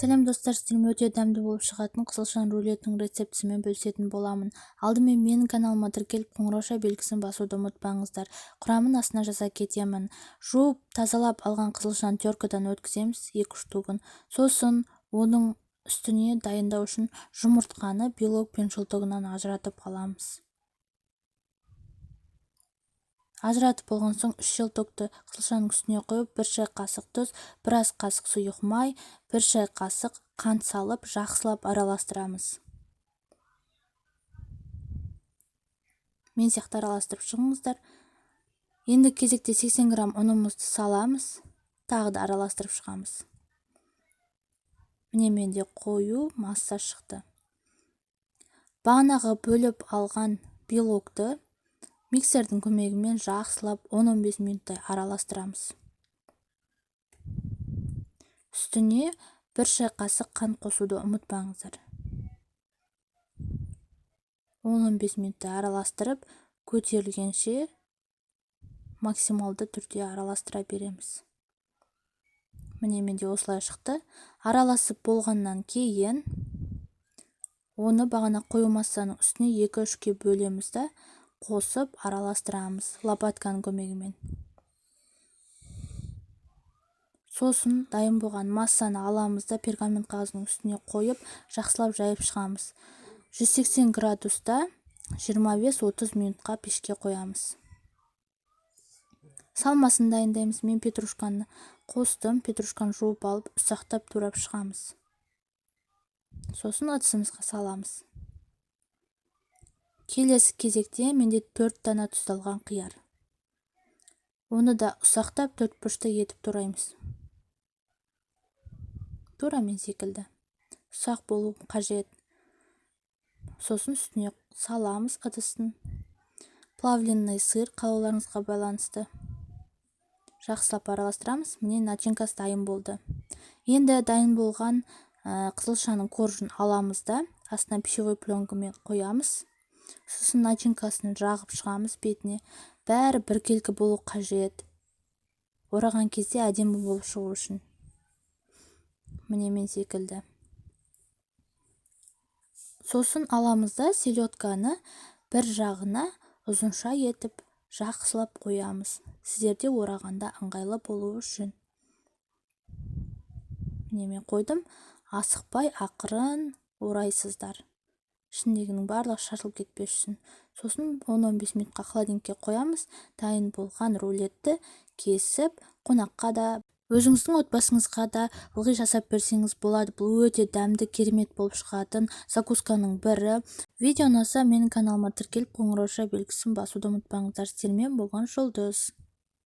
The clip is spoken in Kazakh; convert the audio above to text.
Сәлем достар, сіздермен өте дәмді болып шығатын қызылшан рулетінің рецептісімен бөлісетін боламын. Алдымен менің каналыма тіркеліп қоңырауша белгісін басуды ұмытпаңыздар. Құрамын астына жаза кетемін. Жуып, тазалап алған қызылшан теркадан өткіземіз 2 штугын. Сосын оның үстіне дайындау үшін жұмыртқаны белок пен шылтығынан ажыратып аламыз. Ажыратып болған соң 3 шелтекті қызылшаның үстіне қойып, 1 шай қасық тұз, 1 ас қасық сұйық май, 1 шай қасық қант салып, жақсылап араластырамыз. Мен сияқты араластырып шығыңыздар. Енді кезекте 80 грамм ұнымызды саламыз, тағы да араластырып шығамыз. Міне менде қою масса шықты. Бағанағы бөліп алған белокты миксердің көмегімен жақсылап 10-15 минуттай араластырамыз. Үстіне 1 шай қасық қант қосуды ұмытпаңыздар. 10-15 минуттай араластырып, көтерілгенше максималды түрде араластыра береміз. Міне менде осылай шықты. Араласып болғаннан кейін оны бағана қою массаның үстіне 2-3-ке бөлеміз да қосып араластырамыз лопатканың көмегімен. Сосын дайын болған массаны аламыз да пергамент қағазының үстіне қойып, жақсылап жайып шығамыз. 180 градуста 25-30 минутқа пешке қоямыз. Салмасын дайындаймыз. Мен петрушканы қостым, петрушканы жуып алып, ұсақтап турап шығамыз. Сосын ыдысымызға саламыз. Келесі кезекте менде 4 дана тұздалған қияр. Оны да ұсақтап 4 бұрышты етіп тураймыз. Тура мен секілді. Ұсақ болу қажет. Сосын үстіне саламыз ыдыстың. Плавленный сыр қалауларыңызға байланысты. Жақсылап араластырамыз. Міне начинкасы дайын болды. Енді дайын болған қызылшаның коржын аламыз да астына пищевой пленкамен қоямыз. Сосын начинкасын жағып шығамыз бетіне. Бәрі біркелкі болу қажет. Ораған кезде әдемі болып шығу үшін. Міне мен секілді. Сосын аламыз да селедканы бір жағына ұзынша етіп жақсылап қоямыз. Сіздерде орағанда ыңғайлы болу үшін. Міне мен қойдым. Асықпай ақырын орайсыздар. Ішіндегінің барлығы шашылып кетпес үшін. Сосын 10-15 минутқа холодильникке қоямыз. Дайын болған рулетті кесіп, қонаққа да, өзіңіздің отбасыңызға да ылғи жасап берсеңіз болады. Бұл өте дәмді, керемет болып шығатын закусканың бірі. Видео ұнаса менің каналыма тіркеліп қоңырауша белгісін басуды ұмытпаңыздар. Сіздермен болған Жұлдыз.